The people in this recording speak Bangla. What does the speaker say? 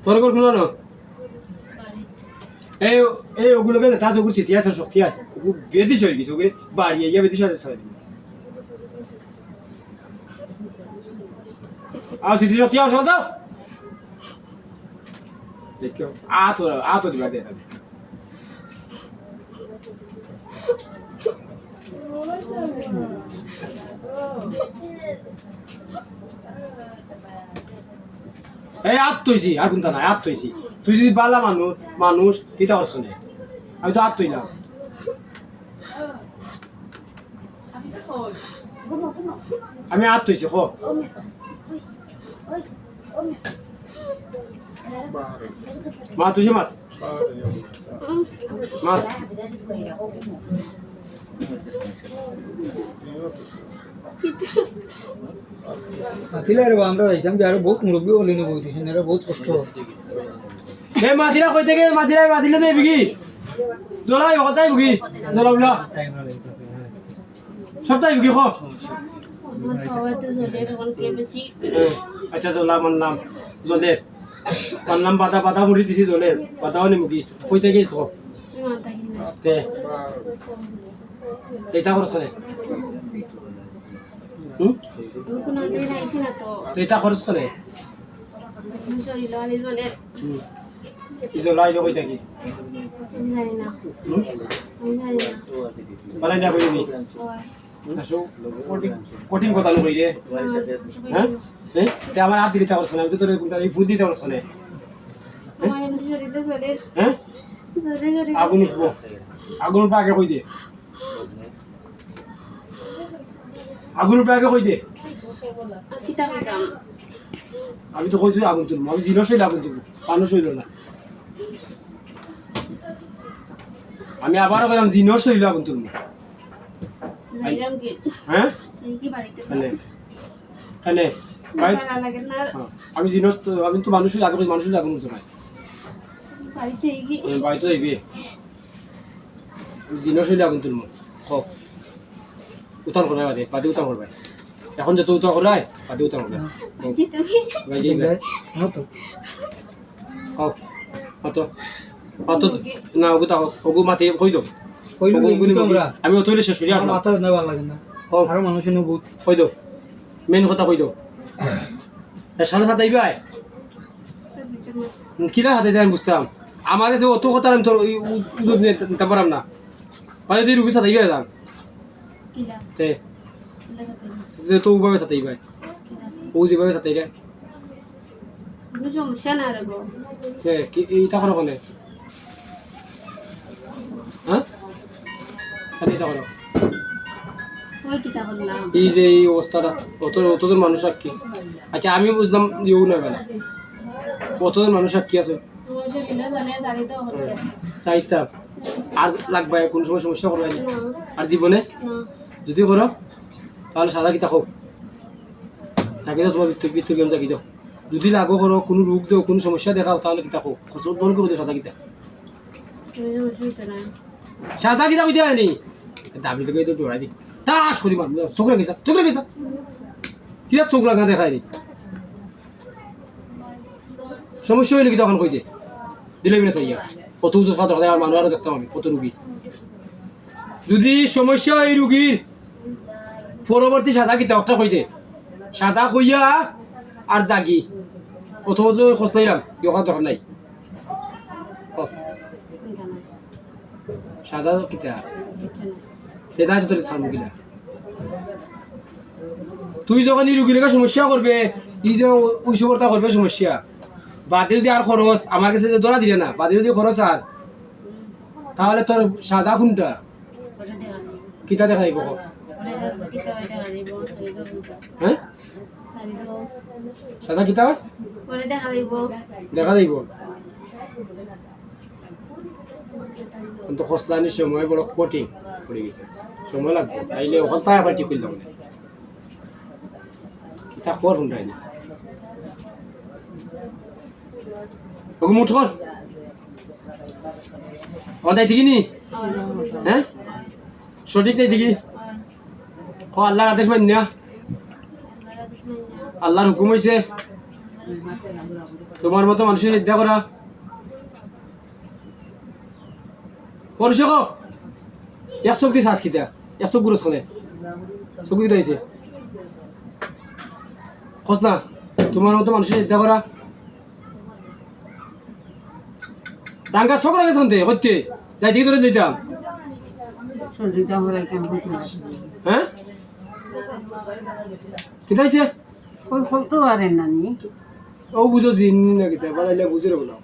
তোর ঘর খুলো না এই এই ওগুলোকে তাজ ওগুলো চিঠি আছে শক্তি আছে ওগুলো বেদিস হয়ে গেছে ওগুলো বাড়িয়ে গিয়ে বেদিস হয়ে যাচ্ছে আর চিঠি শক্তি আছে দাও দেখো আ তো দিবা দে এই আত্মইছি আর কোনটা নাই আত্মইছি তুই যদি বালা মানুষ কিতা করছ না আমি তো আত্মইলাম আমি আত্মইছি হ মা তুই মাত মাত মাতিলে আর আমরা যাইতাম যে আরো বহুত মুরব্বী হলি না বহুত কিছু এরা বহুত কষ্ট এই মাতিলা কই থেকে মাতিলে দে বিগি জলাই হতাই বিগি জলাবলা টাইম লাগে সবটাই বিগি খ আমার খাওয়াতে জলের এখন কে বেশি আচ্ছা জলা মানলাম জলের মানলাম পাতা মুড়ি দিছি জলের পাতাও নি মুগি কই থেকে তো মাথা কিনা তে এটা খরচ করে কোনো দিন আইছি না তো তো এটা খরচ করে শরীর আলিল বলে জলা আইলো কই থাকি আমি জানি না বালাই না কইবি আসো কঠিন কথা লই রে হ্যাঁ তে আমার হাত দিতে পারছ না আমি তো তোর কোনটা এই ফুল দিতে পারছ না আমার এমনি শরীরে জলের হ্যাঁ জলের আগুন উঠবো আগুন উঠবে আগে কই দে আগুন উঠবে আগে কই দে কিতা কইতাম আমি তো কইছি আগুন তুলবো আমি জিনিস হইলে আগুন তুলবো মানুষ হইল না আমি আবারও গেলাম জিনিস হইলে আগুন তুলবো যাইরাম কি হ্যাঁ কি বাড়িতে খানে ভাই ভালো লাগে না আমি জিনিস তো আমি তো মানুষের আগে মানুষের আগুন উঠতে পারি বাড়িতে কি ভাই তো যাইবে জিনিস হইলে আগুন তুলবো হোক উত্তর করবে বাদে উত্তর করবে এখন যত উত্তর করায় বাদে উত্তর করবে ভাই যাইবে হতো হোক অত না ওগু মাতি কই দো কইলো কিন্তু আমরা আমি অতইলে শেষ করি আর আমার মাথা না ভালো লাগে না হোক আরো মানুষ নো বহুত কই দো মেন কথা কই দো সাড়ে সাত আইবে আয় কিরা হাতে দেয় আমি বুঝতাম আমার কাছে অত কথা আমি তোর উজুর নিতে পারাম না মানে তুই রুগীর সাথে আইবে যাম কিলা তে কিলা তো উভাবে সাথে আইবে ও যেভাবে সাথে আইবে কোনো সমস্যা না রে গো কে কি এইটা করো কোনে হ্যাঁ খালি এটা করো ওই কিতা করলাম এই যে এই অবস্থাটা অতজন মানুষ কি আচ্ছা আমি বুঝলাম ইউ না বেলা অতজন মানুষ কি আছে তোমার শরীরে জলের জারি তো হলো চাইতা আর লাগবে কোন সময় সমস্যা করবে না না আর জীবনে না যদি করো তাহলে সাদা কিতা হোক থাকি যাও তোমার ভিতর গেম থাকি যাও যদি লাগো করো কোনো রোগ দেও কোনো সমস্যা দেখাও তাহলে কিতা হোক খসর বন্ধ করে দিও সাদা কিতা তুমি যে বসে না সাদা কিতা কইতে আনি দাবি থেকে তো ডরাই দি তাস করি মার চোখ রাখিস কিতা চোখ লাগা দেখাই নি সমস্যা হইলে কি তখন কই দে দিলে বিনা চাইয়া কত উঁচু খাওয়া দরকার আর মানুষ আরো দেখতাম আমি কত রুগী যদি সমস্যা এই রুগীর পরবর্তী সাজা কিতা একটা কই দে সাজা কইয়া আর জাগি অথবা তো খোঁজ নাইলাম ইয়া দরকার নাই চিন্তা নাই সাজা কিতা বুঝছ না তেদা তো তোর সামনে গিলা তুই যখন এই রুগীর সমস্যা করবে এই যে ওই সময়টা করবে সমস্যা বাদে যদি আর খরচ আমার কাছে ধরা দিলে না বাদে যদি খরচ আর তাহলে তোর সাজা কোনটা ওটা দেখা যাবে কিতা দেখাইব ওটা কিতা ওটা দেখা যাবে শরীর তো হ্যাঁ শরীর তো সাজা কিতা পরে দেখা যাইব দেখা যাইব কিন্তু খসলানির সময় বড় কঠিন পড়ে গেছে সময় লাগবে তাইলে ওখান তাই আবার ঠিক করলাম না কিতা খর শুনটাই না ওকে মুঠ কর অদাই থেকে নি হ্যাঁ সঠিক তাই দিকে খ আল্লাহর আদেশ মানি না আল্লাহর হুকুম হয়েছে তোমার মতো মানুষের চিন্তা করা পরিষক এক চোখ দিয়ে শ্বাস কিতা এক চোখ গুরু শোনে চোখ কিতা হয়েছে খোঁজ না তোমার মতো মানুষের চিন্তা করা ডাঙ্গা চোখ রাখে শুনতে হচ্ছে যাই থেকে ধরে যেতাম হ্যাঁ কিতা হয়েছে কই কইতে পারেন না নি ও বুঝো জিন না কিতা বানাইলে বুঝে রাখো না